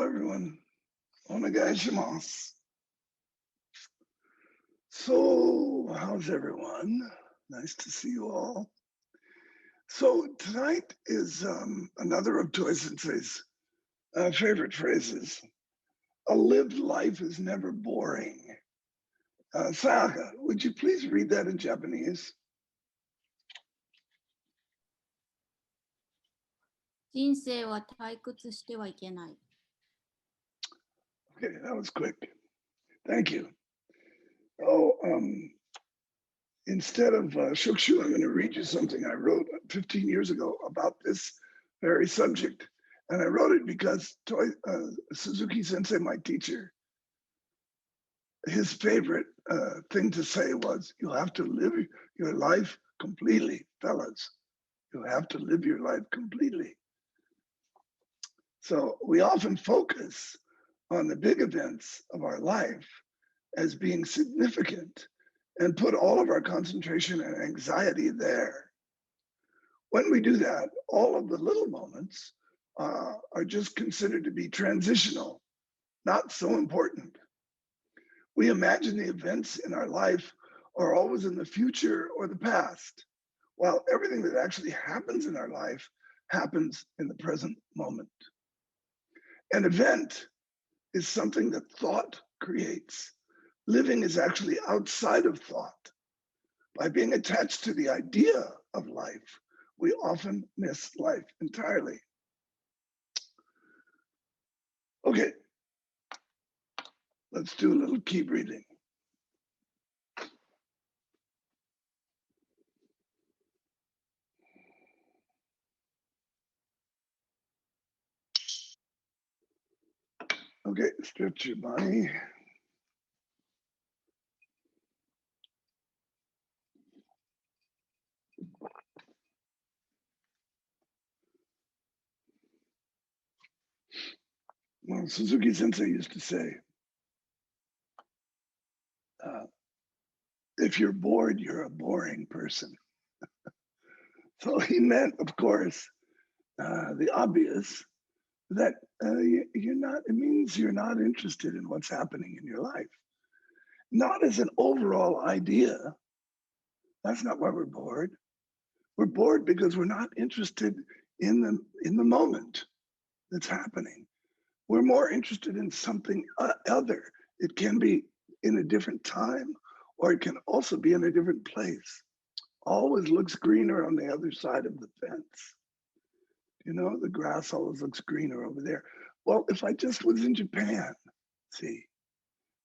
Hello, everyone. Onegaishimasu. So, how's everyone? Nice to see you all. So, tonight is another of Toy Sensei's favorite phrases. A lived life is never boring. Sayaka, would you please read that in Japanese? 人生は退屈してはいけない。 Okay, that was quick. Thank you. Oh, instead of Shukshu, I'm going to read you something I wrote 15 years ago about this very subject. And I wrote it because Suzuki Sensei, my teacher, his favorite thing to say was, you have to live your life completely, fellas. You have to live your life completely. So we often focus on the big events of our life as being significant and put all of our concentration and anxiety there. When we do that, all of the little moments are just considered to be transitional, not so important. We imagine the events in our life are always in the future or the past, while everything that actually happens in our life happens in the present moment. An event is something that thought creates. Living is actually outside of thought. By being attached to the idea of life, we often miss life entirely. Okay, let's do a little key breathing. Okay, stretch your body. Well, Suzuki Sensei used to say, if you're bored, you're a boring person. So he meant, of course, the obvious, that you're not, it means you're not interested in what's happening in your life. Not as an overall idea. That's not why we're bored. We're bored because we're not interested in the moment that's happening. We're more interested in something other. It can be in a different time, or it can also be in a different place. Always looks greener on the other side of the fence. You know, the grass always looks greener over there. Well, if I just was in Japan, see,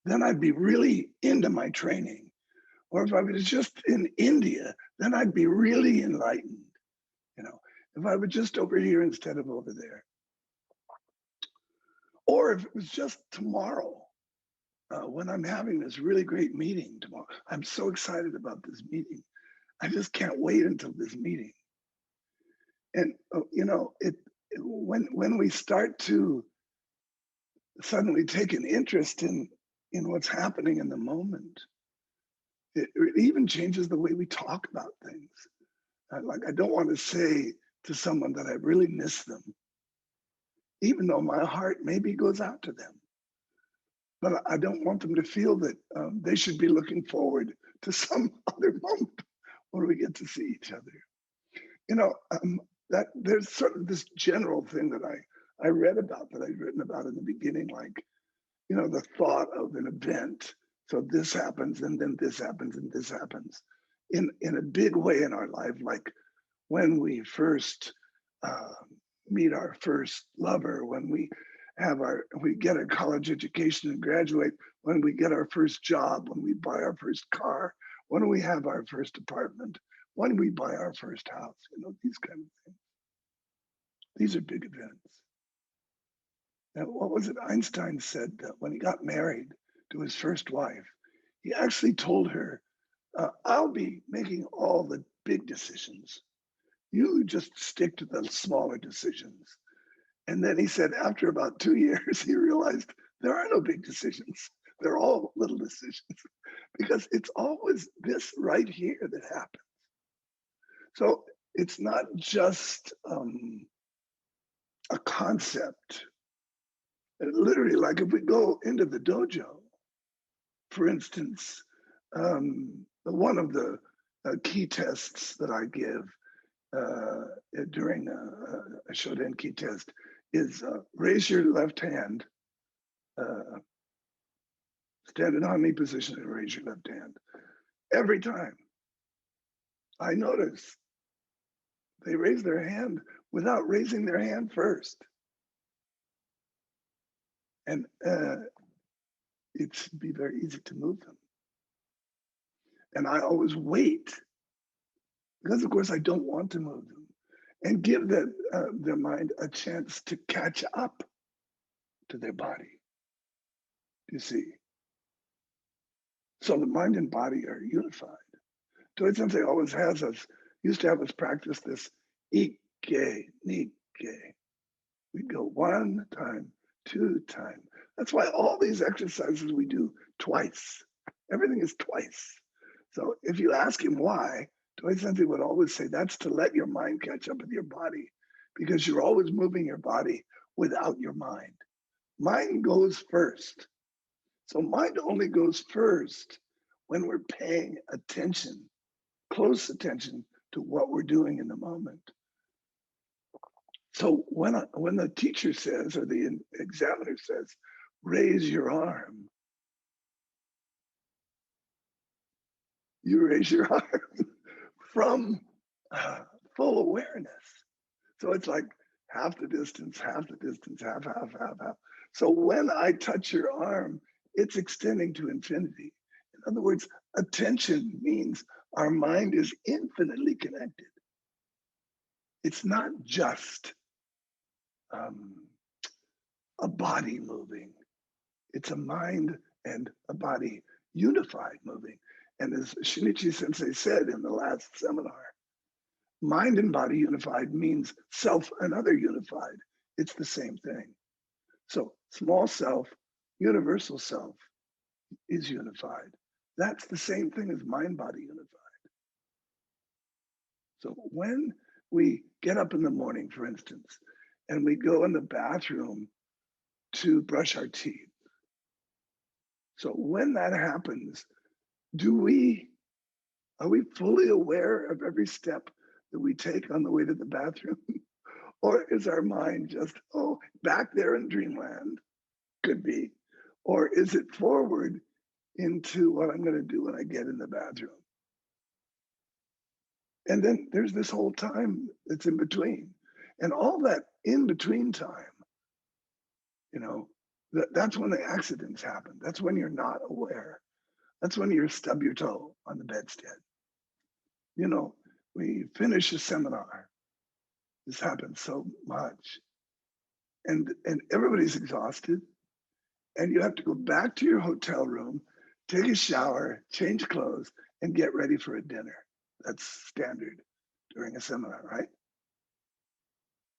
then I'd be really into my training. Or if I was just in India, then I'd be really enlightened. You know, if I were just over here instead of over there. Or if it was just tomorrow, when I'm having this really great meeting tomorrow, I'm so excited about this meeting. I just can't wait until this meeting. And you know, when we start to suddenly take an interest in what's happening in the moment, it even changes the way we talk about things. Like I don't want to say to someone that I really miss them, even though my heart maybe goes out to them. But I don't want them to feel that they should be looking forward to some other moment when we get to see each other. You know, that there's sort of this general thing that I read about, that I've written about in the beginning, like, you know, the thought of an event. So this happens, and then this happens, and this happens in a big way in our life, like when we first meet our first lover, when we get a college education and graduate, when we get our first job, when we buy our first car, when we have our first apartment, when we buy our first house, you know, these kind of things. These are big events. And what was it Einstein said when he got married to his first wife? He actually told her, I'll be making all the big decisions. You just stick to the smaller decisions. And then he said, after about 2 years, he realized there are no big decisions. They're all little decisions because it's always this right here that happens. So it's not just a concept. Literally, like if we go into the dojo, for instance, one of the key tests that I give during a Shodenki test is raise your left hand, uh, stand in Hanmi position and raise your left hand. Every time I notice they raise their hand without raising their hand first. And it should be very easy to move them. And I always wait because, of course, I don't want to move them and give their mind a chance to catch up to their body. You see? So the mind and body are unified. Doi Sensei always used to have us practice this Ikke, Nikke. We'd go 1 time, 2 time. That's why all these exercises we do twice. Everything is twice. So if you ask him why, Doi Sensei would always say that's to let your mind catch up with your body, because you're always moving your body without your mind. Mind goes first. So mind only goes first when we're paying attention, close attention to what we're doing in the moment. So when the teacher says, or the examiner says, raise your arm, you raise your arm from full awareness. So it's like half the distance, half, half. So when I touch your arm, it's extending to infinity. In other words, attention means our mind is infinitely connected. It's not just a body moving. It's a mind and a body unified moving. And as Shinichi Sensei said in the last seminar, mind and body unified means self and other unified. It's the same thing. So small self, universal self is unified. That's the same thing as mind body unified. So when we get up in the morning, for instance, and we go in the bathroom to brush our teeth. So when that happens, are we fully aware of every step that we take on the way to the bathroom? Or is our mind just, back there in dreamland? Could be. Or is it forward into what I'm going to do when I get in the bathroom? And then there's this whole time that's in between. And all that in between time, that's when the accidents happen. That's when you're not aware. That's when you stub your toe on the bedstead. We finish a seminar. This happens so much. And everybody's exhausted. And you have to go back to your hotel room, take a shower, change clothes, and get ready for a dinner. That's standard during a seminar, right?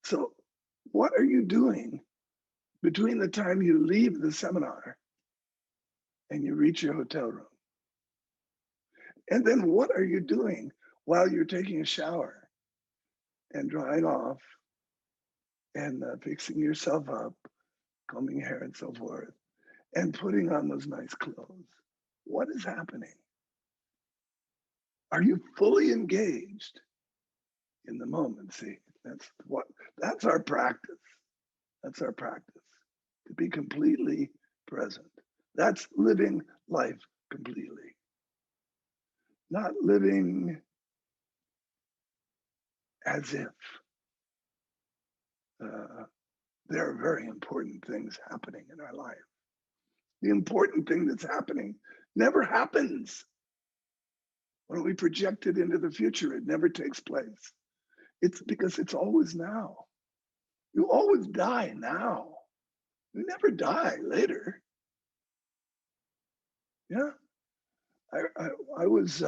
So what are you doing between the time you leave the seminar and you reach your hotel room? And then what are you doing while you're taking a shower and drying off and fixing yourself up, combing your hair and so forth, and putting on those nice clothes? What is happening? Are you fully engaged in the moment? See, that's our practice. That's our practice, to be completely present. That's living life completely. Not living as if there are very important things happening in our life. The important thing that's happening never happens. When we project it into the future, it never takes place. It's because it's always now. You always die now. You never die later. Yeah. I was,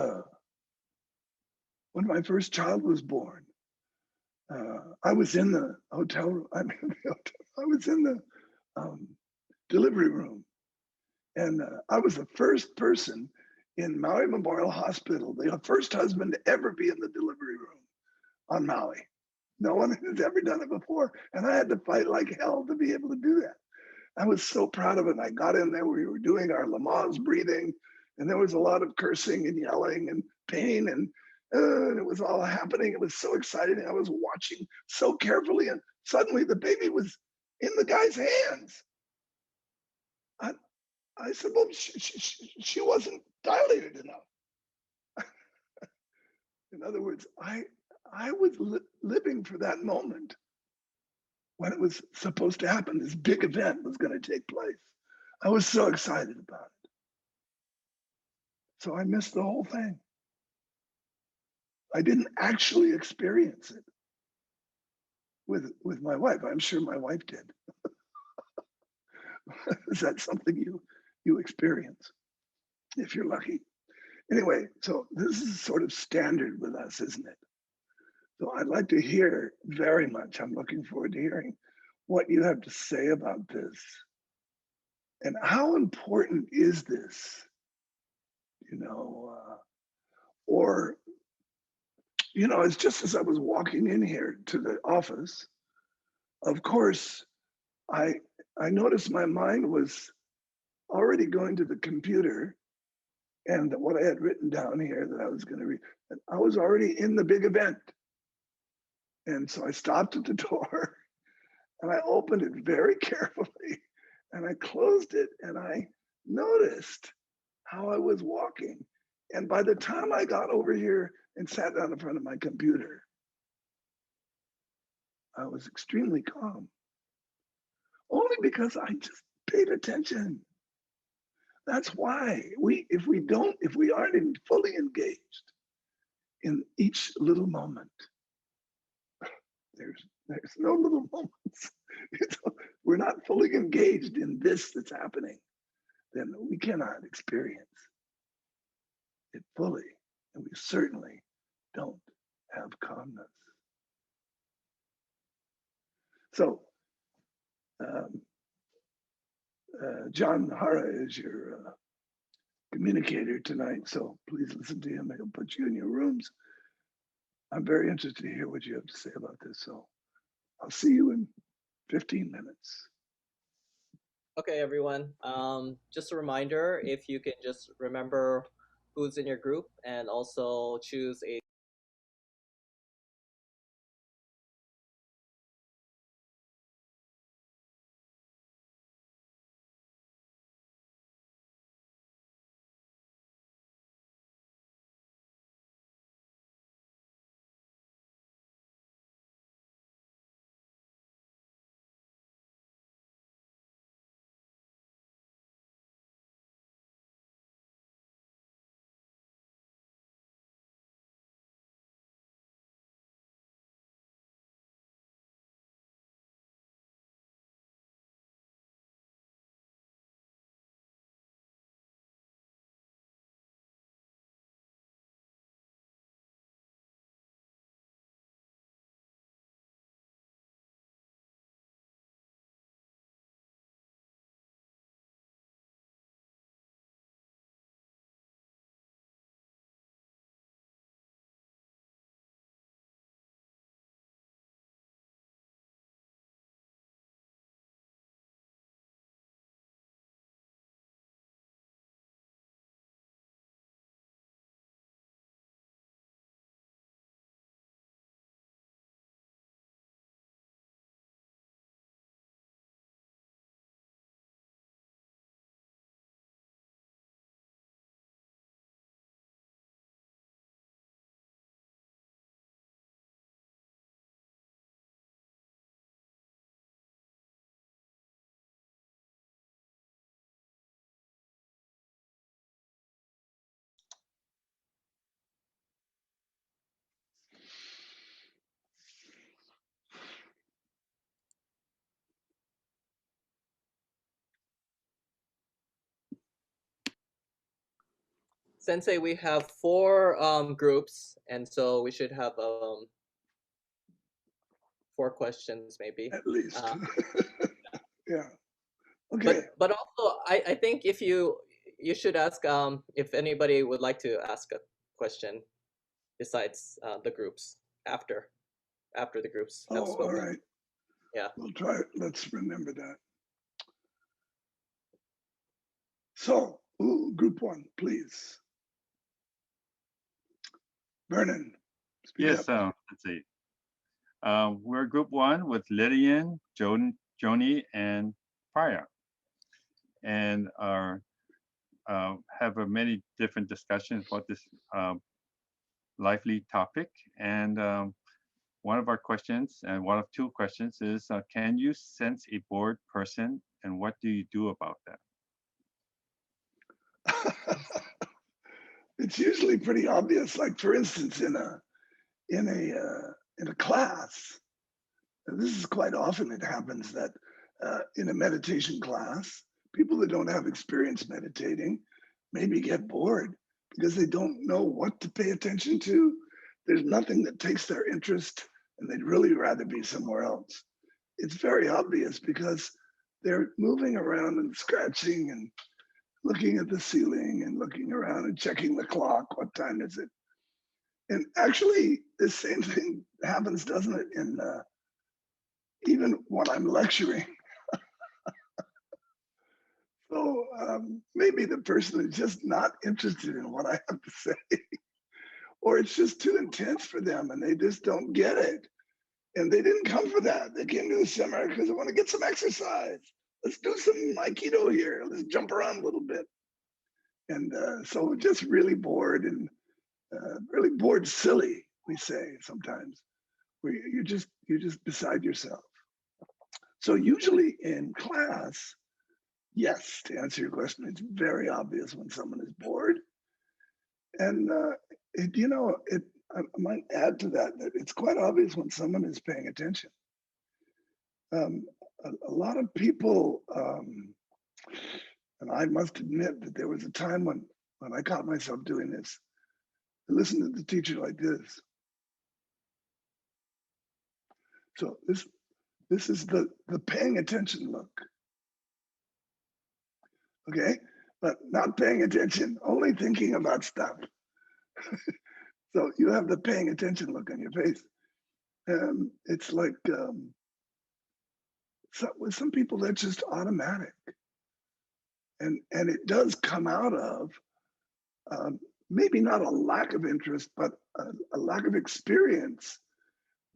when my first child was born, I was in the hotel room. I was in the delivery room. And I was the first person in Maui Memorial Hospital, the first husband to ever be in the delivery room on Maui. No one has ever done it before. And I had to fight like hell to be able to do that. I was so proud of it. And I got in there, we were doing our Lamaze breathing, and there was a lot of cursing and yelling and pain, and it was all happening. It was so exciting. I was watching so carefully, and suddenly the baby was in the guy's hands. I, I said, well, she wasn't dilated enough. In other words, I was living for that moment when it was supposed to happen. This big event was going to take place. I was so excited about it. So I missed the whole thing. I didn't actually experience it with my wife. I'm sure my wife did. Is that something you experience if you're lucky? Anyway, so this is sort of standard with us, isn't it? So I'd like to hear very much. I'm looking forward to hearing what you have to say about this. And how important is this? Or, it's just as I was walking in here to the office, of course, I noticed my mind was already going to the computer and what I had written down here that I was going to read. And I was already in the big event. And so I stopped at the door and I opened it very carefully and I closed it and I noticed how I was walking. And by the time I got over here and sat down in front of my computer, I was extremely calm. Only because I just paid attention. That's why if we aren't fully engaged in each little moment, there's no little moments. We're not fully engaged in this that's happening, then we cannot experience it fully, and we certainly don't have calmness. So, John Hara is your communicator tonight, so please listen to him. He'll put you in your rooms. I'm very interested to hear what you have to say about this. So I'll see you in 15 minutes. Okay, everyone. Just a reminder, if you can just remember who's in your group and also choose a Sensei, we have four groups, and so we should have 4 questions maybe. At least. Yeah. Okay. But also, I think if you should ask if anybody would like to ask a question besides the groups after the groups have Oh, all spoken. right. Yeah. We'll try it. Let's remember that. So, group one, please. Vernon, speak Yes, up. let's see. We're group one with Lydian, Joni, and Priya, and are have many different discussions about this lively topic. And one of our questions, and one of two questions, is can you sense a bored person, and what do you do about that? It's usually pretty obvious. Like for instance, in a class, and this is quite often it happens that in a meditation class, people that don't have experience meditating maybe get bored because they don't know what to pay attention to. There's nothing that takes their interest, and they'd really rather be somewhere else. It's very obvious because they're moving around and scratching and looking at the ceiling and looking around and checking the clock. What time is it? And actually, the same thing happens, doesn't it? In even when I'm lecturing. So maybe the person is just not interested in what I have to say, or it's just too intense for them and they just don't get it. And they didn't come for that. They came to the seminar because they want to get some exercise. Let's do some Aikido here. Let's jump around a little bit. And so just really bored and really bored silly, we say sometimes, where you're just beside yourself. So usually in class, yes, to answer your question, it's very obvious when someone is bored. And I might add to that it's quite obvious when someone is paying attention. A lot of people, and I must admit that there was a time when I caught myself doing this. I listened to the teacher like this. So this is the paying attention look. Okay, but not paying attention, only thinking about stuff. So you have the paying attention look on your face. It's like with some people that's just automatic, and it does come out of maybe not a lack of interest, but a lack of experience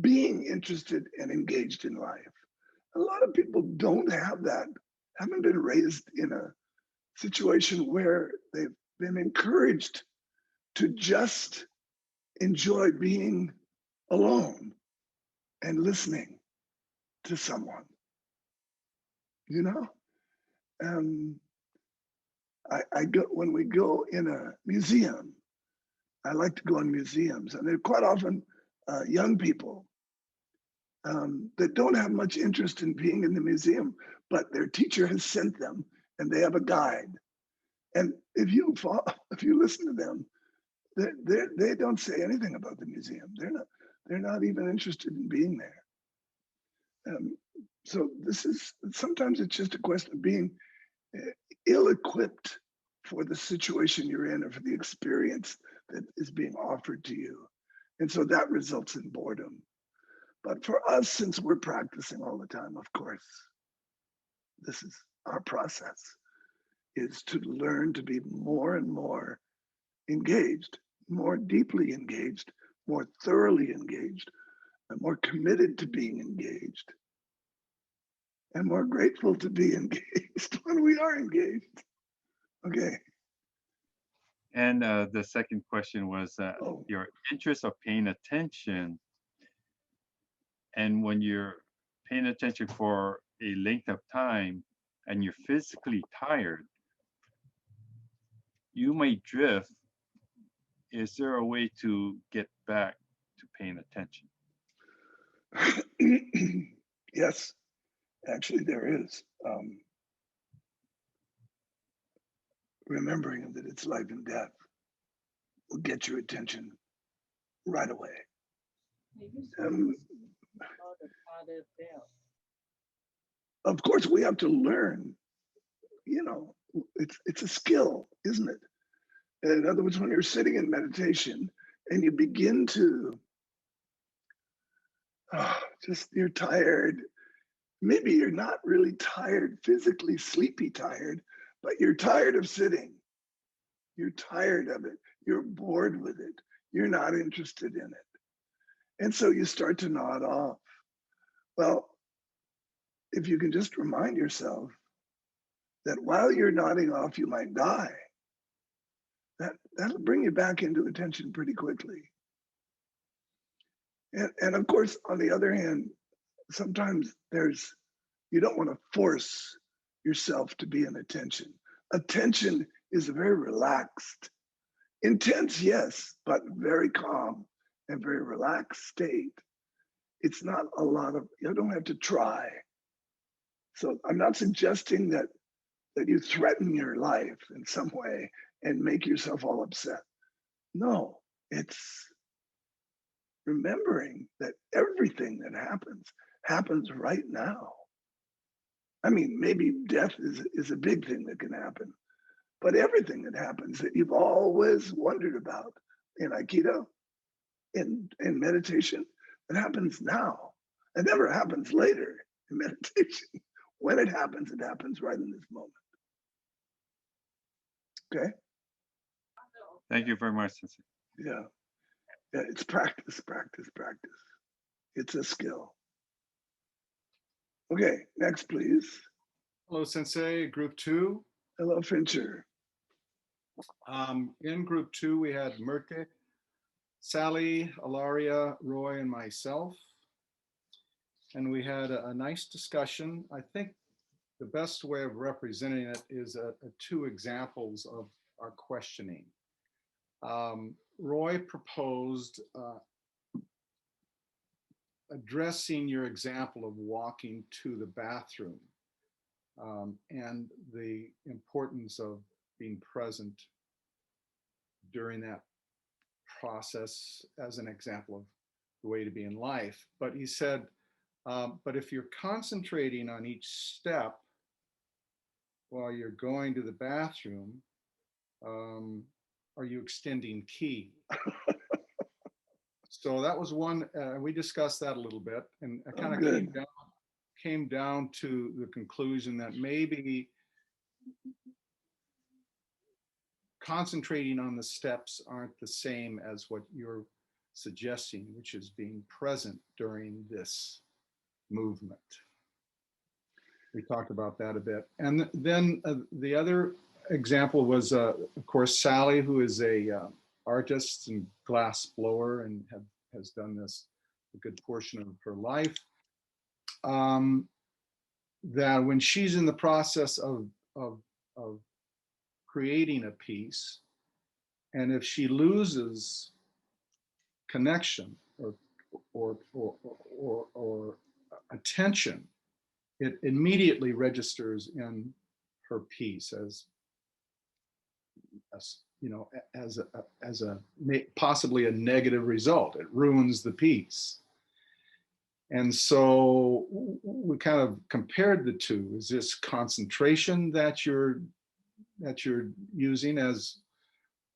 being interested and engaged in life. A lot of people don't have that, haven't been raised in a situation where they've been encouraged to just enjoy being alone and listening to someone. You know, I go when we go in a museum. I like to go in museums, and they're quite often young people that don't have much interest in being in the museum, but their teacher has sent them, and they have a guide. And if you listen to them, they don't say anything about the museum. They're not even interested in being there. So sometimes it's just a question of being ill-equipped for the situation you're in or for the experience that is being offered to you. And so that results in boredom. But for us, since we're practicing all the time, of course, this is our process, is to learn to be more and more engaged, more deeply engaged, more thoroughly engaged, and more committed to being engaged, and more grateful to be engaged when we are engaged. Okay. And the second question was your interest of paying attention. And when you're paying attention for a length of time and you're physically tired, you may drift. Is there a way to get back to paying attention? Yes, actually there is. Remembering that it's life and death will get your attention right away. Of course, we have to learn, it's a skill, isn't it? In other words, when you're sitting in meditation and you begin to, you're tired, maybe you're not really tired, physically sleepy tired, but you're tired of sitting. You're tired of it. You're bored with it. You're not interested in it. And so you start to nod off. Well, if you can just remind yourself that while you're nodding off, you might die, that'll bring you back into attention pretty quickly. And of course, on the other hand, sometimes you don't want to force yourself to be in attention. Attention is a very relaxed, intense, yes, but very calm and very relaxed state. It's not a lot of, you don't have to try. So I'm not suggesting that you threaten your life in some way and make yourself all upset. No, it's remembering that everything that happens right now. I mean, maybe death is a big thing that can happen, but everything that happens that you've always wondered about in Aikido, in meditation, it happens now. It never happens later in meditation. When it happens right in this moment. Okay? Thank you very much, Sensei. Yeah. Yeah, it's practice, practice, practice. It's a skill. Okay, next, please. Hello, Sensei, group 2. Hello, Fincher. In group 2, we had Murke, Sally, Ilaria, Roy, and myself. And we had a nice discussion. I think the best way of representing it is 2 examples of our questioning. Roy proposed addressing your example of walking to the bathroom and the importance of being present during that process as an example of the way to be in life. But he said, but if you're concentrating on each step while you're going to the bathroom, are you extending ki? So that was one, we discussed that a little bit, and I kind of came down to the conclusion that maybe concentrating on the steps aren't the same as what you're suggesting, which is being present during this movement. We talked about that a bit. And then the other example was, of course, Sally, who is a artist and glass blower and has done this a good portion of her life. That when she's in the process of creating a piece, and if she loses connection or attention, it immediately registers in her piece as you know, as a possibly a negative result. It ruins the piece. And so we kind of compared the two. Is this concentration that you're using as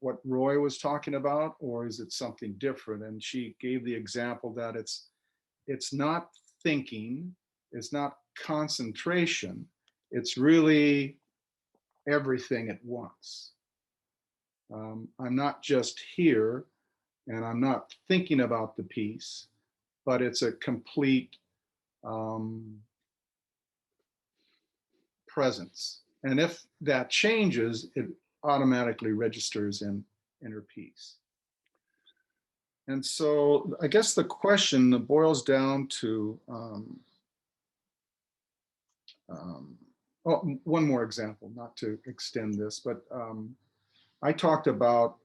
what Roy was talking about, or is it something different? And she gave the example that it's not thinking, it's not concentration, it's really everything at once. I'm not just here and I'm not thinking about the piece, but it's a complete presence. And if that changes, it automatically registers in her piece. And so I guess the question boils down to, one more example, not to extend this, but I talked about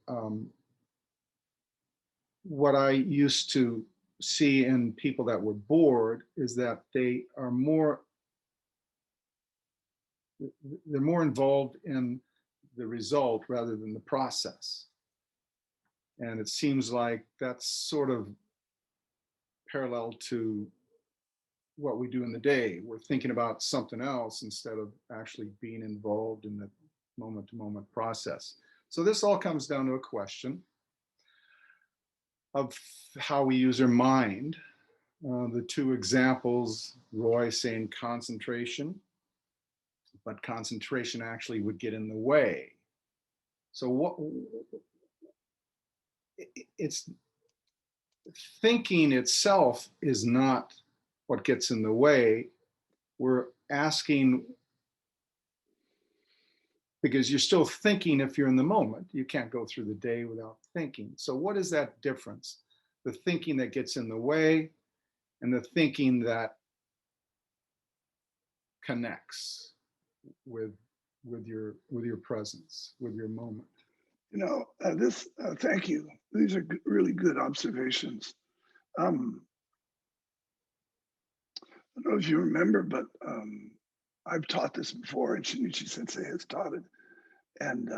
what I used to see in people that were bored is that they're more involved in the result rather than the process. And it seems like that's sort of parallel to what we do in the day. We're thinking about something else instead of actually being involved in the moment-to-moment process. So this all comes down to a question of how we use our mind. The 2 examples, Roy saying concentration, but concentration actually would get in the way. So what it's thinking itself is not what gets in the way. We're asking, because you're still thinking if you're in the moment. You can't go through the day without thinking. So what is that difference? The thinking that gets in the way and the thinking that connects with your presence, with your moment. You know, thank you. These are really good observations. I don't know if you remember, but I've taught this before, and Shinichi Sensei has taught it. And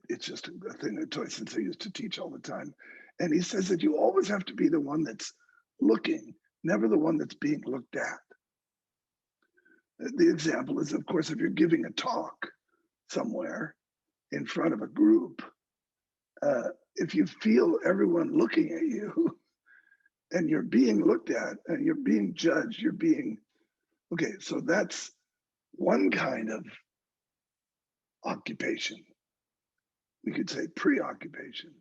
it's just a thing that Toi Sensei used to teach all the time. And he says that you always have to be the one that's looking, never the one that's being looked at. The example is, of course, if you're giving a talk somewhere in front of a group, if you feel everyone looking at you and you're being looked at and you're being judged, you're being, okay, so that's one kind of occupation. We could say preoccupation.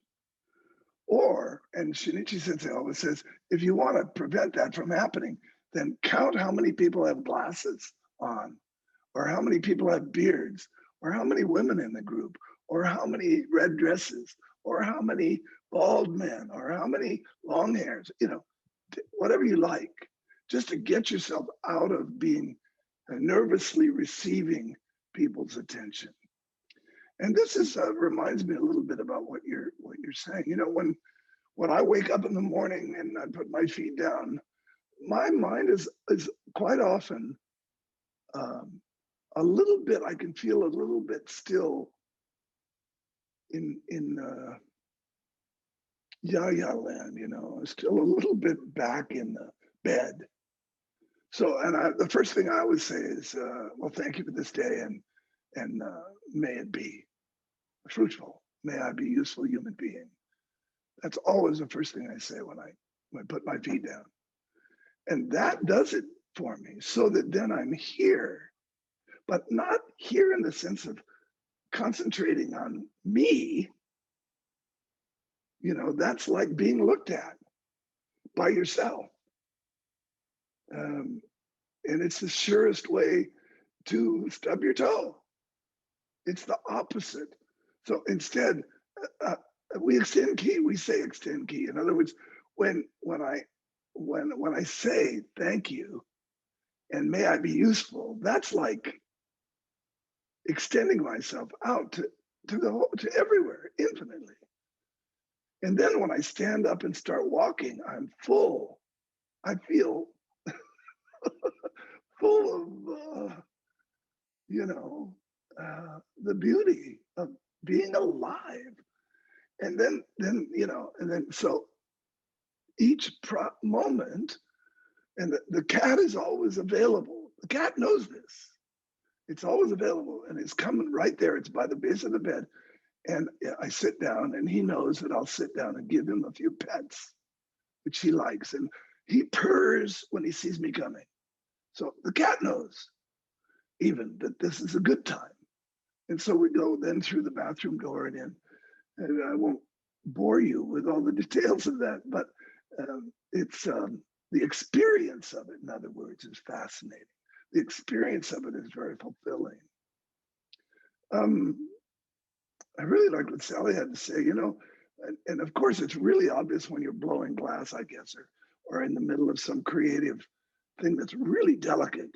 Or, and Shinichi Sensei always says, if you want to prevent that from happening, then count how many people have glasses on, or how many people have beards, or how many women in the group, or how many red dresses, or how many bald men, or how many long hairs, you know, whatever you like, just to get yourself out of being nervously receiving people's attention. And this is reminds me a little bit about what you're saying. You know, when I wake up in the morning and I put my feet down, my mind is quite often a little bit. I can feel a little bit still in Yaya land. You know, still a little bit back in the bed. So, and the first thing I always say is, well, thank you for this day, and may it be fruitful. May I be a useful human being. That's always the first thing I say when I put my feet down. And that does it for me, so that then I'm here, but not here in the sense of concentrating on me. You know, that's like being looked at by yourself. And it's the surest way to stub your toe. It's the opposite. So instead, we extend ki. We say extend ki. In other words, when I say thank you and may I be useful, that's like extending myself out to everywhere infinitely. And then when I stand up and start walking, I'm full. I feel full of the beauty of being alive. And then so each moment, and the cat is always available. The cat knows this. It's always available, and it's coming right there. It's by the base of the bed. And I sit down, and he knows that I'll sit down and give him a few pets, which he likes. And he purrs when he sees me coming. So the cat knows even that this is a good time. And so we go then through the bathroom door and in. And I won't bore you with all the details of that, but it's the experience of it, in other words, is fascinating. The experience of it is very fulfilling. I really like what Sally had to say, you know, and of course it's really obvious when you're blowing glass, I guess, or in the middle of some creative thing that's really delicate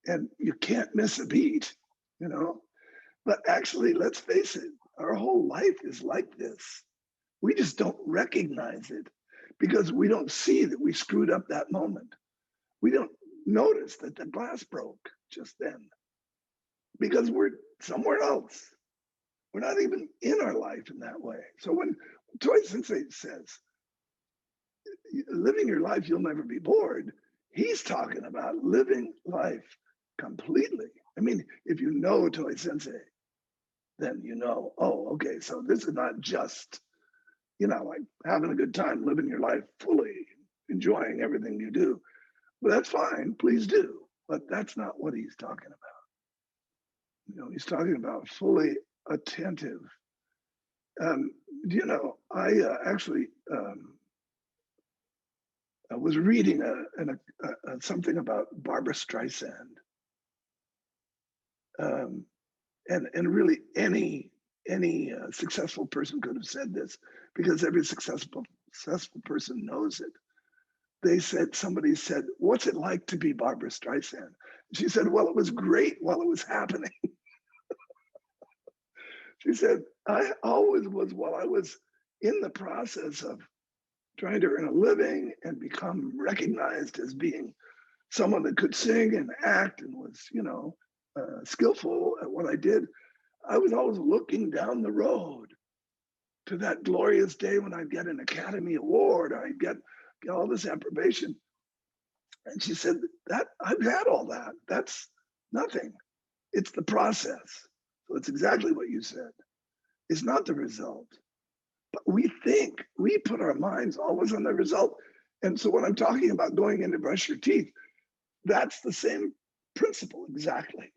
and you can't miss a beat, you know. But actually, let's face it, our whole life is like this. We just don't recognize it because we don't see that we screwed up that moment. We don't notice that the glass broke just then because we're somewhere else. We're not even in our life in that way. So when Toi Sensei says, living your life, you'll never be bored, he's talking about living life completely. I mean, if you know Toi Sensei, then you know, oh, okay, so this is not just, you know, like having a good time, living your life fully, enjoying everything you do. But that's fine, please do. But that's not what he's talking about. he's talking about fully attentive. Do you know, I actually I was reading something about Barbara Streisand. And really any successful person could have said this, because every successful person knows it. Somebody said, what's it like to be Barbara Streisand? She said, well, it was great while it was happening. She said, I always was, while I was in the process of trying to earn a living and become recognized as being someone that could sing and act and was, skillful at what I did, I was always looking down the road to that glorious day when I'd get an Academy Award, I'd get all this approbation. And she said, that I've had all that. That's nothing. It's the process. So it's exactly what you said. It's not the result. But we put our minds always on the result. And so when I'm talking about going in to brush your teeth, that's the same principle exactly.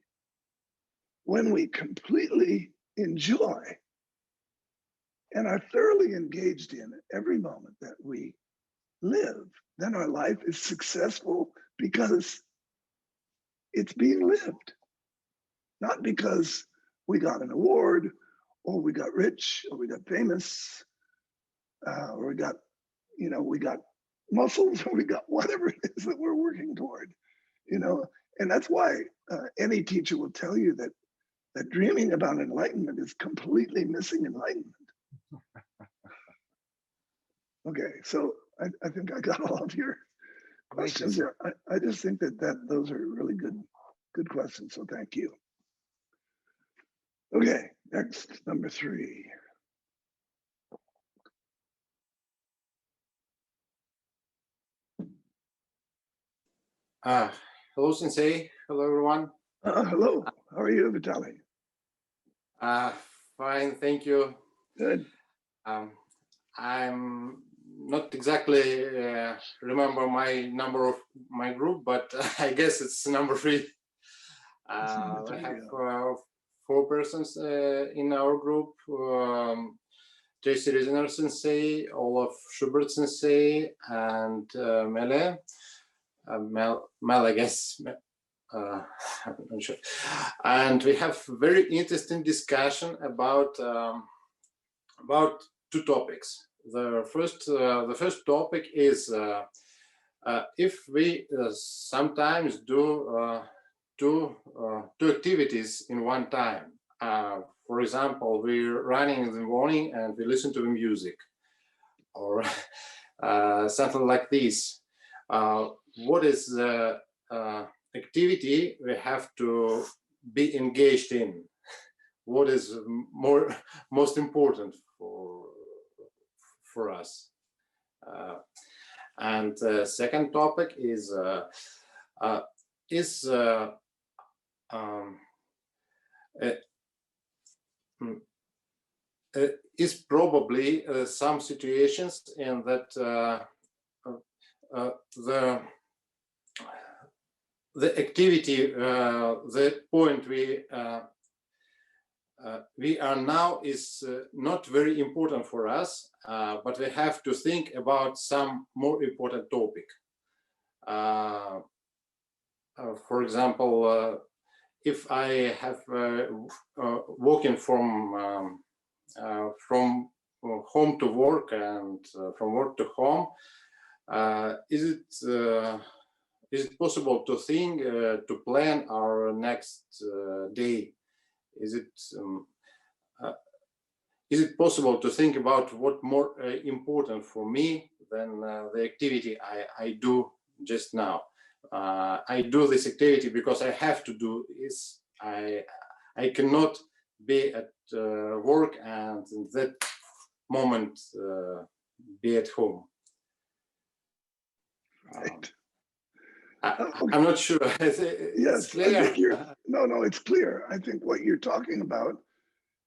When we completely enjoy and are thoroughly engaged in every moment that we live, then our life is successful because it's being lived, not because we got an award or we got rich or we got famous or we got muscles or we got whatever it is that we're working toward, and that's why any teacher will tell you that dreaming about enlightenment is completely missing enlightenment. Okay, so I think I got all of your questions there. I just think that those are really good questions, so thank you. Okay, next, number 3. Hello, Sensei. Hello, everyone. Hello, how are you, Vitaly? Fine, thank you. Good. I'm not exactly remember my number of my group, but I guess it's number 3. Number 3, I have 4 persons in our group. Tracy Riziner Sensei, Olaf Schubert Sensei, and Mele. Mel, I guess. I'm not sure. And we have very interesting discussion about 2 topics. The first topic is if we sometimes do 2 activities in one time. For example, we're running in the morning and we listen to the music, or something like this. What is the activity we have to be engaged in? What is most important for us? And the second topic is probably some situations in that the activity, the point we are now is not very important for us, but we have to think about some more important topic. For example, if I have walking from home to work and from work to home, is it possible to think to plan our next day? Is it possible to think about what more important for me than the activity I do just now? I do this activity because I have to do this. I cannot be at work and in that moment be at home. Right. I'm not sure. Yes, it's clear. I think no, it's clear. I think what you're talking about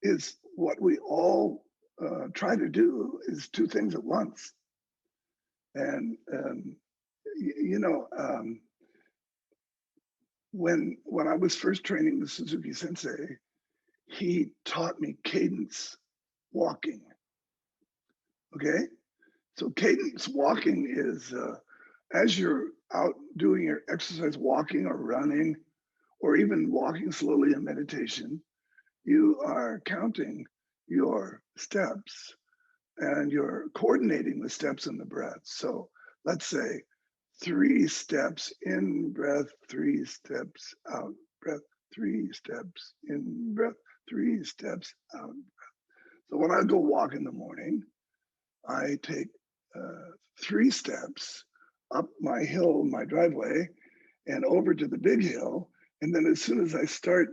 is what we all try to do is 2 things at once. And, when I was first training with Suzuki Sensei, he taught me cadence walking. Okay, so cadence walking is as you're out doing your exercise, walking or running, or even walking slowly in meditation, you are counting your steps and you're coordinating the steps and the breath. So let's say 3 steps in, breath, 3 steps out, breath, 3 steps in, breath, 3 steps out. So when I go walk in the morning, I take 3 steps up my hill, my driveway, and over to the big hill. And then as soon as I start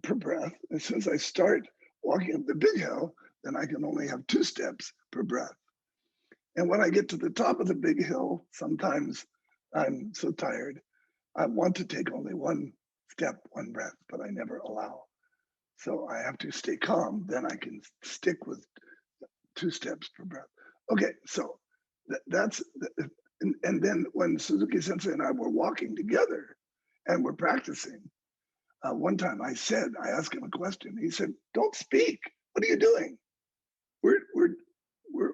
per breath, as soon as I start walking up the big hill, then I can only have 2 steps per breath. And when I get to the top of the big hill, sometimes I'm so tired, I want to take only 1 step, 1 breath, but I never allow. So I have to stay calm, then I can stick with 2 steps per breath. Okay, so and then when Suzuki Sensei and I were walking together and we're practicing, one time I asked him a question. He said, "Don't speak. What are you doing? We're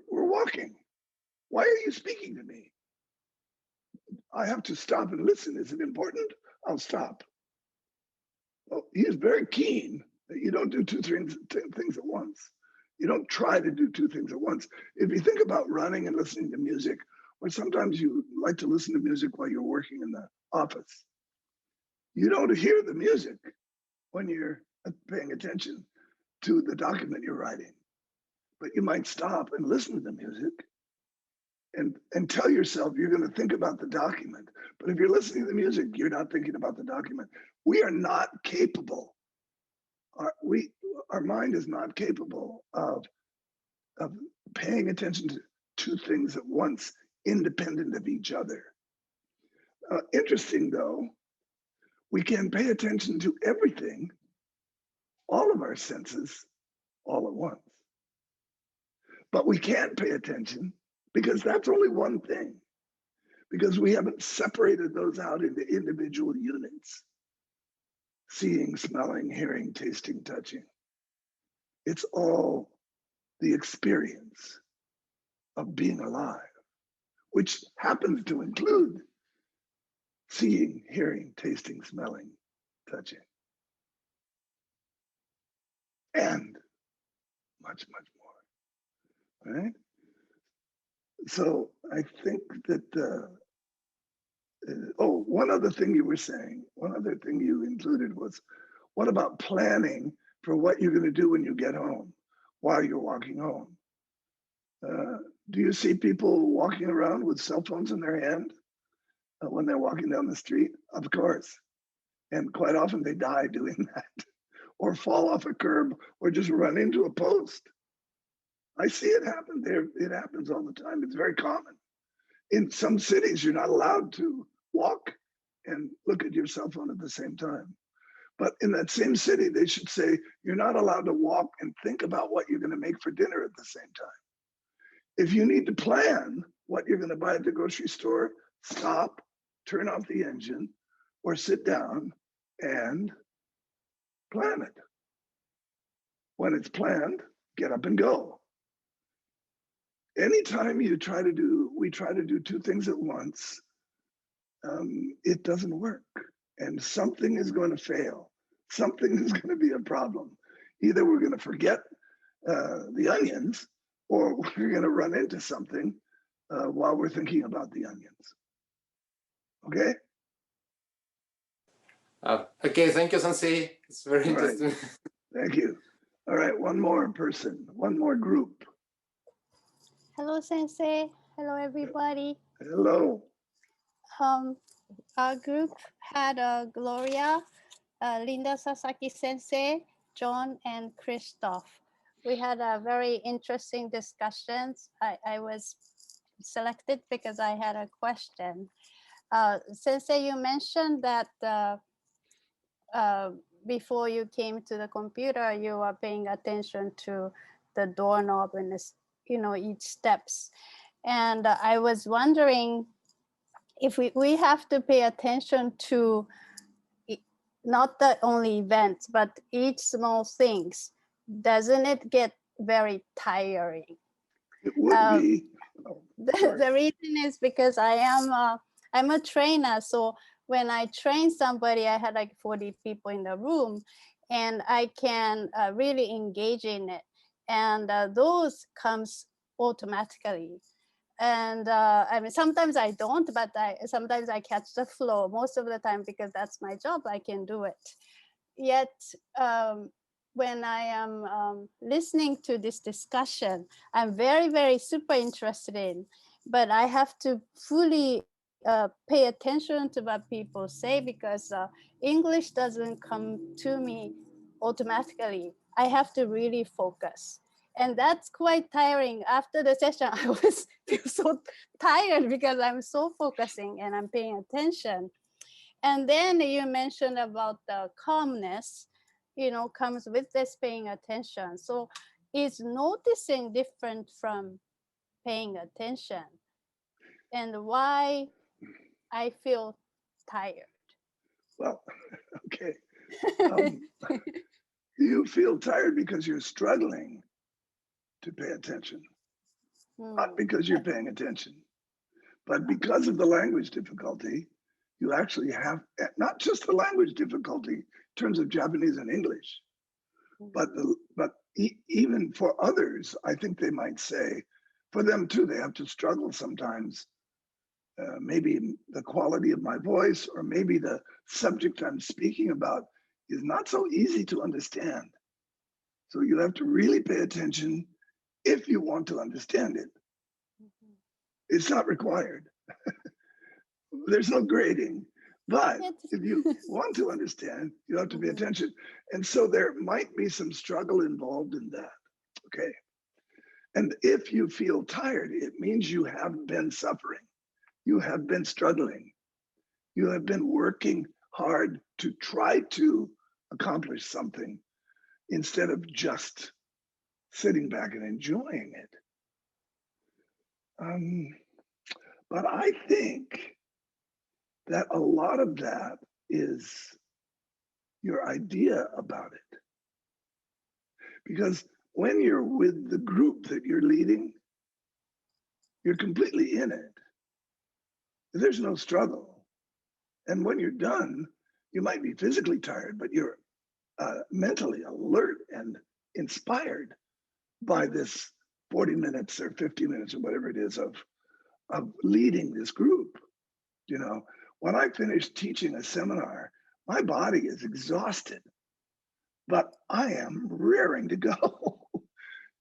walking. Why are you speaking to me? I have to stop and listen. Is it important? I'll stop." Well, he is very keen that you don't do 2 things at once. You don't try to do 2 things at once. If you think about running and listening to music, or sometimes you like to listen to music while you're working in the office, you don't hear the music when you're paying attention to the document you're writing. But you might stop and listen to the music and tell yourself you're going to think about the document. But if you're listening to the music, you're not thinking about the document. We are not capable. Our mind is not capable of paying attention to 2 things at once, independent of each other. Interesting though, we can pay attention to everything, all of our senses, all at once. But we can't pay attention because that's only one thing, because we haven't separated those out into individual units. Seeing, smelling, hearing, tasting, touching. It's all the experience of being alive, which happens to include seeing, hearing, tasting, smelling, touching, and much, much more, right? So I think that, one other thing you were saying, one other thing you included was, what about planning for what you're going to do when you get home, while you're walking home? Do you see people walking around with cell phones in their hand when they're walking down the street? Of course. And quite often they die doing that, or fall off a curb, or just run into a post. I see it happen there. It happens all the time. It's very common. In some cities, you're not allowed to walk and look at your cell phone at the same time. But in that same city, they should say, you're not allowed to walk and think about what you're going to make for dinner at the same time. If you need to plan what you're going to buy at the grocery store, stop, turn off the engine, or sit down and plan it. When it's planned, get up and go. Anytime we try to do 2 things at once, it doesn't work. And something is going to fail. Something is going to be a problem. Either we're going to forget the onions, or we're going to run into something while we're thinking about the onions. Okay? Okay, thank you, Sensei. It's very All right. interesting. Thank you. All right, one more person, one more group. Hello, Sensei. Hello, everybody. Hello. Our group had Gloria, Linda Sasaki Sensei, John, and Christoph. We had a very interesting discussions. I was selected because I had a question. Sensei, you mentioned that before you came to the computer, you were paying attention to the doorknob and each steps. And I was wondering if we have to pay attention to not the only events, but each small things, doesn't it get very tiring? It would Um, be. Oh, sorry. the reason is because I'm a trainer. So when I train somebody, I had like 40 people in the room, and I can really engage in it. And those comes automatically. And I mean, sometimes I don't, but sometimes I catch the flow. Most of the time, because that's my job, I can do it. Yet, when I am listening to this discussion, I'm very, very super interested in, but I have to fully pay attention to what people say, because English doesn't come to me automatically. I have to really focus. And that's quite tiring. After the session, I was feel so tired because I'm so focusing and I'm paying attention. And then you mentioned about the calmness, comes with this paying attention. So is noticing different from paying attention? And why I feel tired? Well, okay. Um, you feel tired because you're struggling to pay attention, not because you're paying attention, but because of the language difficulty. You actually have not just the language difficulty in terms of Japanese and English, but even for others, I think they might say, for them too, they have to struggle sometimes. Maybe the quality of my voice, or maybe the subject I'm speaking about is not so easy to understand. So you have to really pay attention if you want to understand it. It's not required. There's no grading. But if you want to understand, you have to pay attention. And so there might be some struggle involved in that. Okay. And if you feel tired, it means you have been suffering. You have been struggling. You have been working hard to try to accomplish something instead of just sitting back and enjoying it. But I think that a lot of that is your idea about it. Because when you're with the group that you're leading, you're completely in it. There's no struggle. And when you're done, you might be physically tired, but you're mentally alert and inspired by this 40 minutes or 50 minutes or whatever it is of leading this group. When I finish teaching a seminar, my body is exhausted, but I am raring to go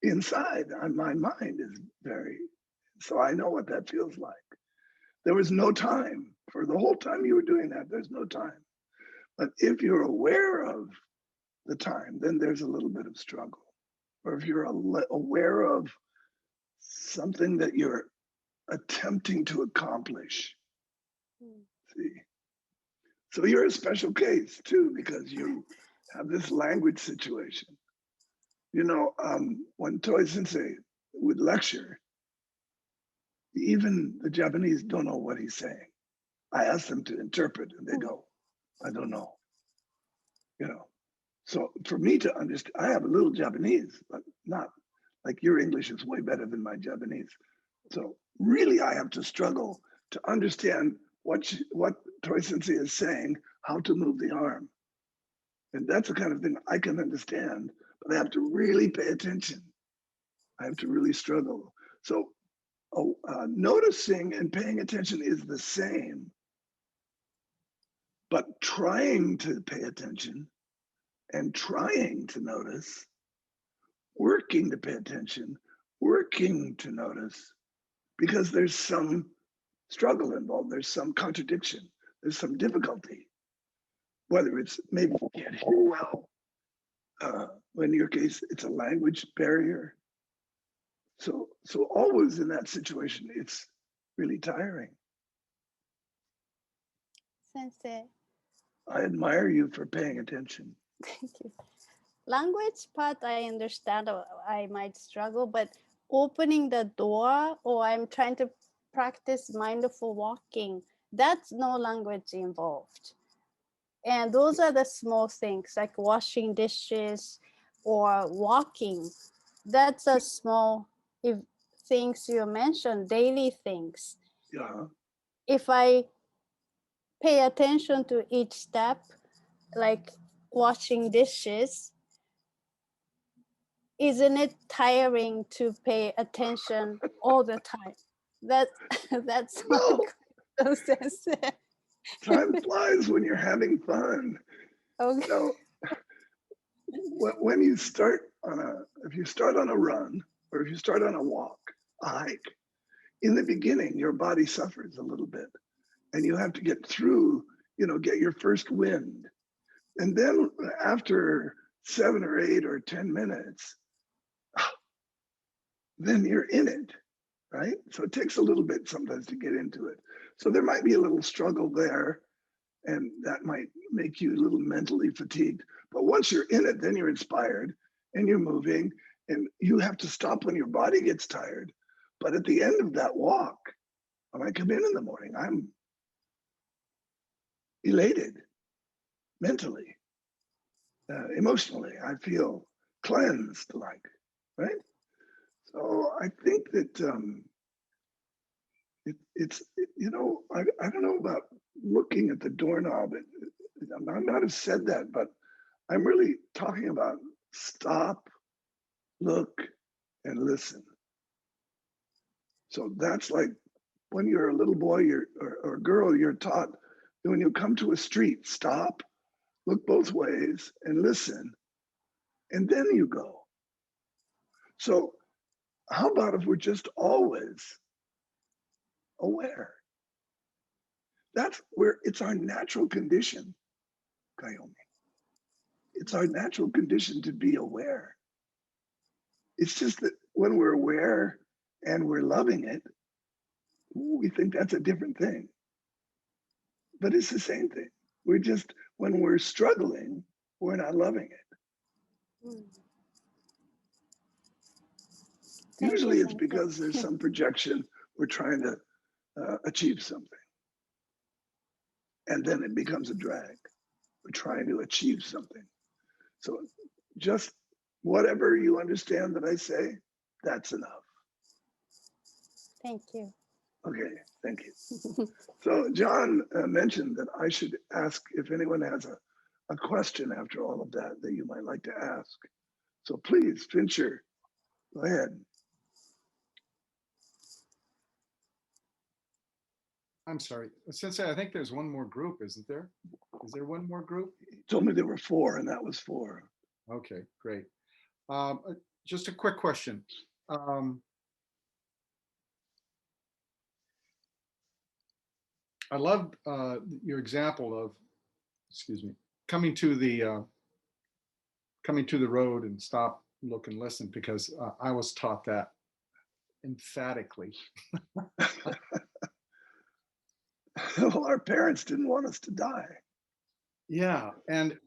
inside. My mind is so I know what that feels like. There was no time for the whole time you were doing that. There's no time. But if you're aware of the time, then there's a little bit of struggle. Or if you're aware of something that you're attempting to accomplish. See? So you're a special case too, because you have this language situation. When Toi Sensei would lecture, even the Japanese don't know what he's saying. I ask them to interpret and they go, I don't know. So for me to understand, I have a little Japanese, but not like your English is way better than my Japanese. So really I have to struggle to understand what Toi Sensei is saying, how to move the arm. And that's the kind of thing I can understand, but I have to really pay attention. I have to really struggle. So noticing and paying attention is the same, but trying to pay attention and trying to notice, working to pay attention, working to notice, because there's some struggle involved, there's some contradiction, there's some difficulty, whether it's maybe you can't hear well, in your case, it's a language barrier. So always in that situation, it's really tiring. Sensei, I admire you for paying attention. thank you. Language part, I understand I might struggle, but opening the door, or I'm trying to practice mindful walking, that's no language involved. And those are the small things like washing dishes or walking. That's a small things you mentioned, daily things. Yeah. If I pay attention to each step, like washing dishes, isn't it tiring to pay attention all the time? That's my No, question. time flies when you're having fun. Okay. No, when you start on if you start on a run or if you start on a walk, a hike, in the beginning, your body suffers a little bit and you have to get through, get your first wind. And then after 7 or 8 or 10 minutes, then you're in it, right? So it takes a little bit sometimes to get into it. So there might be a little struggle there, and that might make you a little mentally fatigued. But once you're in it, then you're inspired and you're moving, and you have to stop when your body gets tired. But at the end of that walk, when I come in the morning, I'm elated mentally, emotionally. I feel cleansed, right? So I think that I don't know about looking at the doorknob. I might have said that, but I'm really talking about stop, look, and listen. So that's like when you're a little boy or a girl, you're taught that when you come to a street, stop, look both ways, and listen, and then you go. So how about if we're just always aware? That's where it's our natural condition, Kayomi. It's our natural condition to be aware. It's just that when we're aware and we're loving it, we think that's a different thing. But it's the same thing. We're just, when we're struggling, we're not loving it. Mm. Thank Usually you, it's Sensei. because there's some projection, we're trying to achieve something. And then it becomes a drag. We're trying to achieve something. So just whatever you understand that I say, that's enough. Thank you. Okay, thank you. So John mentioned that I should ask if anyone has a question after all of that you might like to ask. So please, Fincher, go ahead. I'm sorry, Sensei, I think there's one more group, isn't there? Is there one more group? He told me there were 4, and that was 4. Okay, great. Just a quick question. I loved your example of, excuse me, coming to the road and stop, look, and listen, because I was taught that emphatically. Well, our parents didn't want us to die. Yeah, and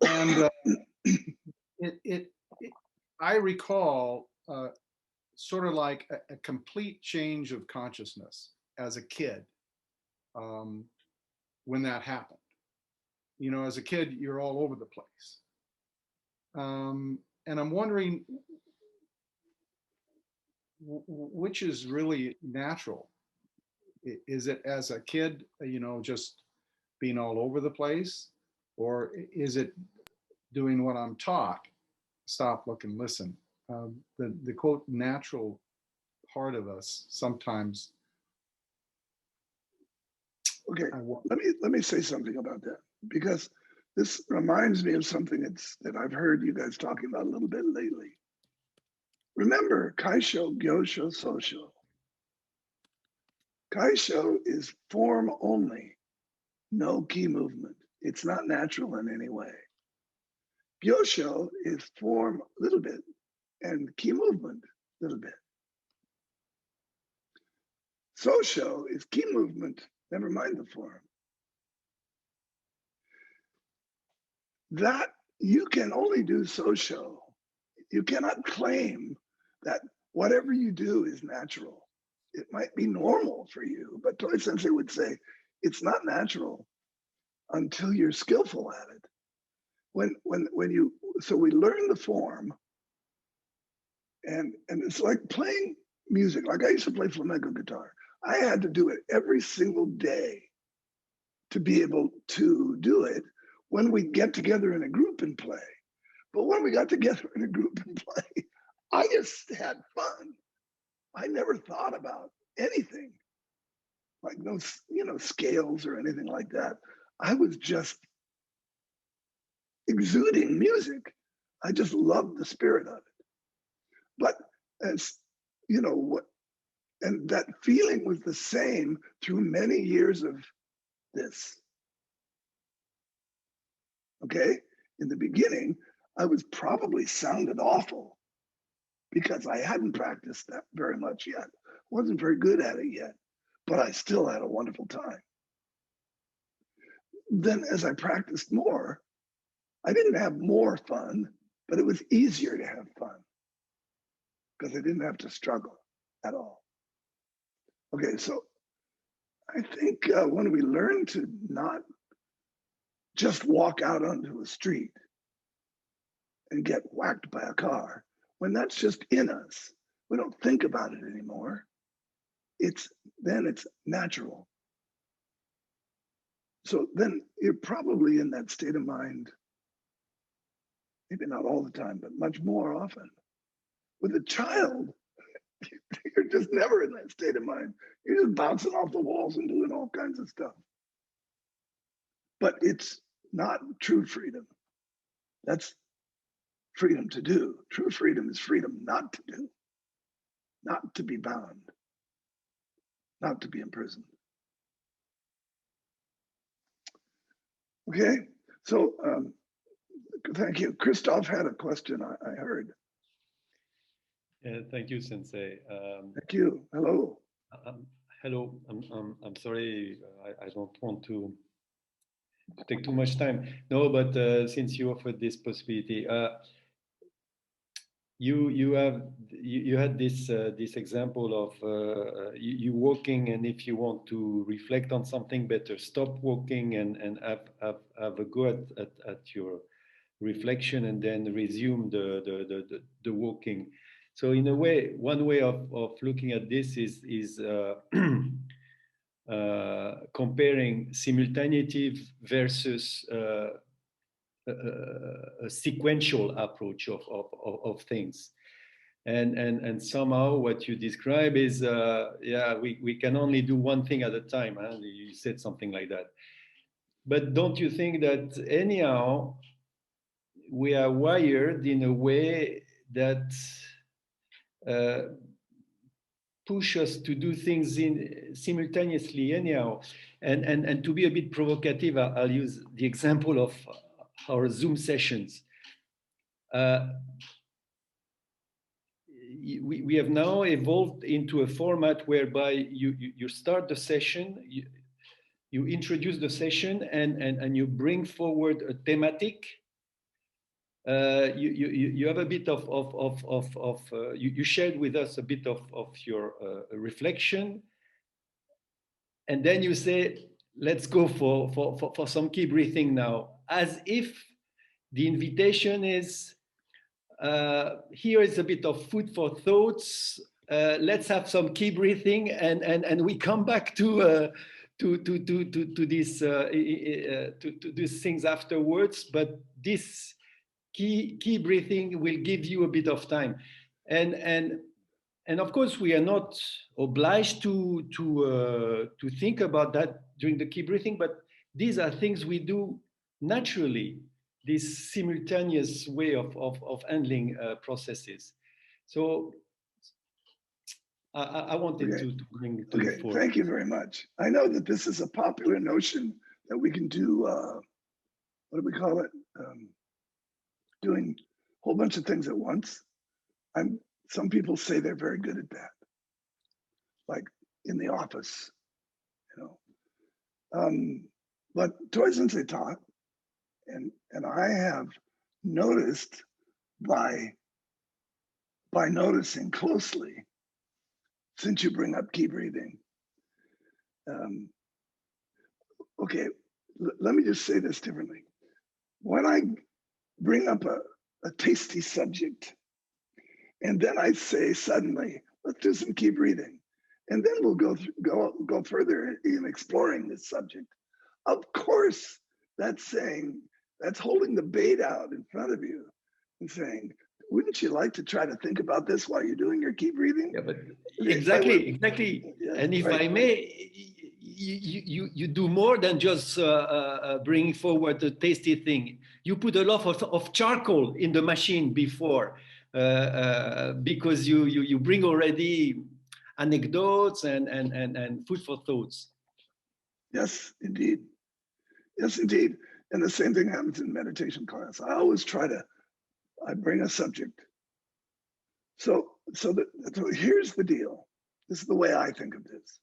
I recall sort of like a complete change of consciousness as a kid when that happened. You know, as a kid, you're all over the place. And I'm wondering which is really natural. Is it as a kid, you know, just being all over the place? Or is it doing what I'm taught? Stop, look, and listen. The quote natural part of us sometimes. Okay, let me say something about that, because this reminds me of something that I've heard you guys talking about a little bit lately. Remember Kaisho, Gyosho, Sosho. Kaisho is form only, no ki movement. It's not natural in any way. Gyosho is form a little bit and ki movement a little bit. Sosho is ki movement, never mind the form. That you can only do Sosho. You cannot claim that whatever you do is natural. It might be normal for you, but Toi Sensei would say it's not natural. until you're skillful at it. So we learn the form, and it's like playing music. Like I used to play flamenco guitar. I had to do it every single day to be able to do it when we get together in a group and play. But when we got together in a group and play, I just had fun. I never thought about anything like no, scales or anything like that. I was just exuding music. I just loved the spirit of it. But as what, and that feeling was the same through many years of this. Okay, in the beginning, I was probably sounded awful because I hadn't practiced that very much yet. Wasn't very good at it yet, but I still had a wonderful time. Then as I practiced more, I didn't have more fun, but it was easier to have fun because I didn't have to struggle at all. Okay, so I think when we learn to not just walk out onto a street and get whacked by a car, when that's just in us, we don't think about it anymore. Then it's natural. So then you're probably in that state of mind, maybe not all the time, but much more often. With a child, you're just never in that state of mind. You're just bouncing off the walls and doing all kinds of stuff. But it's not true freedom. That's freedom to do. True freedom is freedom not to do, not to be bound, not to be imprisoned. Okay, so thank you. Christoph had a question, I heard. Yeah, thank you, Sensei. Thank you. Hello. Hello. I'm sorry. I don't want to take too much time. No, but since you offered this possibility, you had this example of you walking, and if you want to reflect on something, better stop walking and have a go at your reflection, and then resume the walking. So in a way, one way of looking at this is comparing simultaneity versus a sequential approach of things. And somehow what you describe is, we can only do one thing at a time. Huh? You said something like that. But don't you think that anyhow, we are wired in a way that push us to do things simultaneously anyhow, and to be a bit provocative, I'll use the example of our Zoom sessions. We have now evolved into a format whereby you start the session, you introduce the session, and you bring forward a thematic. You have a bit you shared with us a bit of your reflection, and then you say, let's go for some key breathing now, as if the invitation is, here is a bit of food for thoughts, let's have some key breathing, and we come back to these things afterwards, but this key breathing will give you a bit of time, and of course we are not obliged to think about that during the key breathing, but these are things we do naturally, this simultaneous way of handling processes. So I wanted to bring to the fore. Thank you very much. I know that this is a popular notion that we can do, what do we call it? Doing a whole bunch of things at once. Some people say they're very good at that, like in the office, but Toi Sensei taught, and I have noticed by noticing closely, since you bring up key breathing. Okay, let me just say this differently. When I bring up a tasty subject, and then I say suddenly, let's do some key breathing, and then we'll go further in exploring this subject. Of course, that's holding the bait out in front of you and saying, wouldn't you like to try to think about this while you're doing your key breathing? Yeah, but If I were- exactly. Yeah, And if right. I may, you do more than just bringing forward the tasty thing. You put a lot of charcoal in the machine before, because you bring already anecdotes and food for thoughts. Yes, indeed. Yes, indeed. And the same thing happens in meditation class. I always I bring a subject. So here's the deal. This is the way I think of this.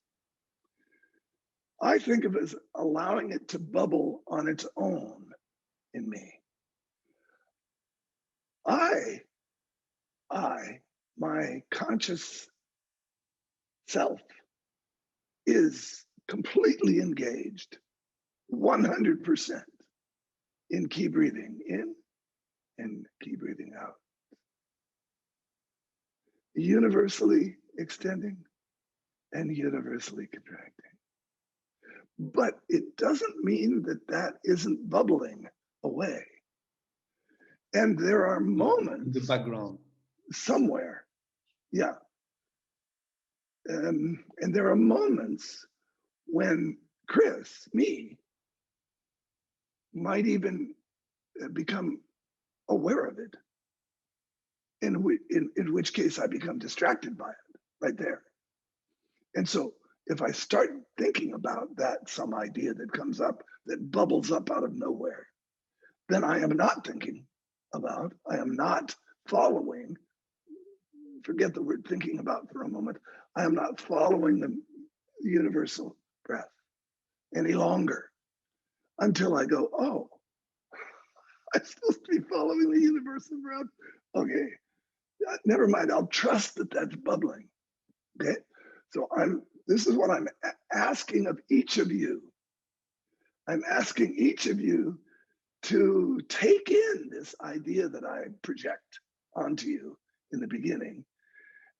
I think of it as allowing it to bubble on its own in me. My conscious self is completely engaged, 100% in key breathing in and key breathing out. Universally extending and universally contracting. But it doesn't mean that that isn't bubbling away. And there are moments In the background. somewhere, yeah. And there are moments when Chris, me, might even become aware of it, in which case I become distracted by it right there. And so if I start thinking about that, some idea that comes up, that bubbles up out of nowhere, then I am not thinking about, I am not following, forget the word thinking about for a moment, I am not following the universal breath any longer until I go, oh, I'm supposed to be following the universal breath. Okay, never mind, I'll trust that that's bubbling, okay? So this is what I'm asking of each of you. I'm asking each of you to take in this idea that I project onto you in the beginning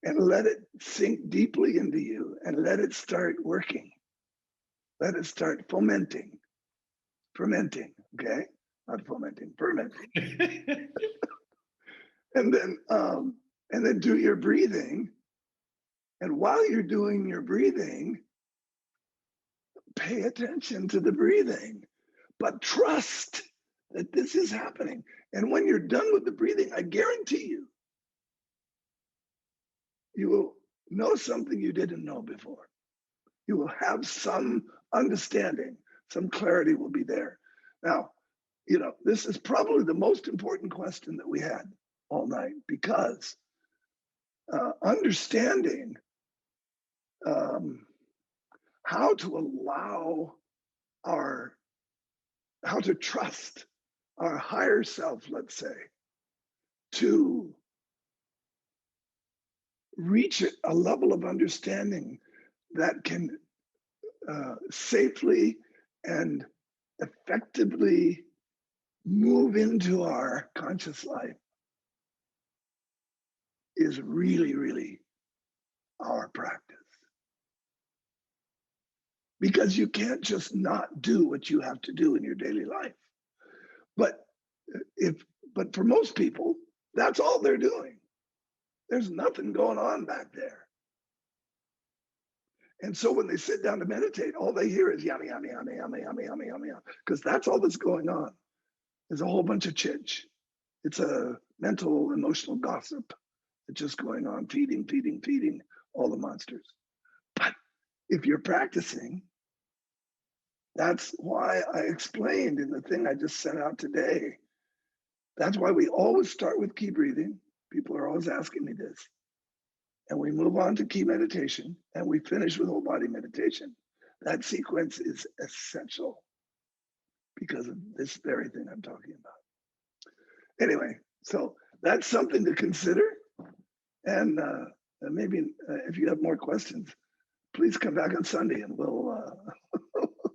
and let it sink deeply into you and let it start working. Let it start fermenting, okay? Not fomenting, fermenting. And then do your breathing. And while you're doing your breathing, pay attention to the breathing, but trust that this is happening. And when you're done with the breathing, I guarantee you will know something you didn't know before. You will have some understanding, some clarity will be there. Now, this is probably the most important question that we had all night, because understanding how to how to trust our higher self, let's say, to reach a level of understanding that can safely and effectively move into our conscious life is really, really our practice. Because you can't just not do what you have to do in your daily life. But for most people, that's all they're doing. There's nothing going on back there. And so when they sit down to meditate, all they hear is yummy, yummy, yummy, yummy, yummy, yummy, yummy, because that's all that's going on. There's a whole bunch of chitch. It's a mental, emotional gossip that's just going on, feeding all the monsters. But if you're practicing, that's why I explained in the thing I just sent out today. That's why we always start with key breathing. People are always asking me this. And we move on to key meditation, and we finish with whole body meditation. That sequence is essential because of this very thing I'm talking about. Anyway, so that's something to consider. And maybe if you have more questions, please come back on Sunday and we'll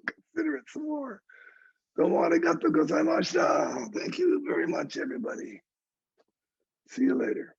consider it some more. Domo arigatou gozaimashita. Thank you very much, everybody. See you later.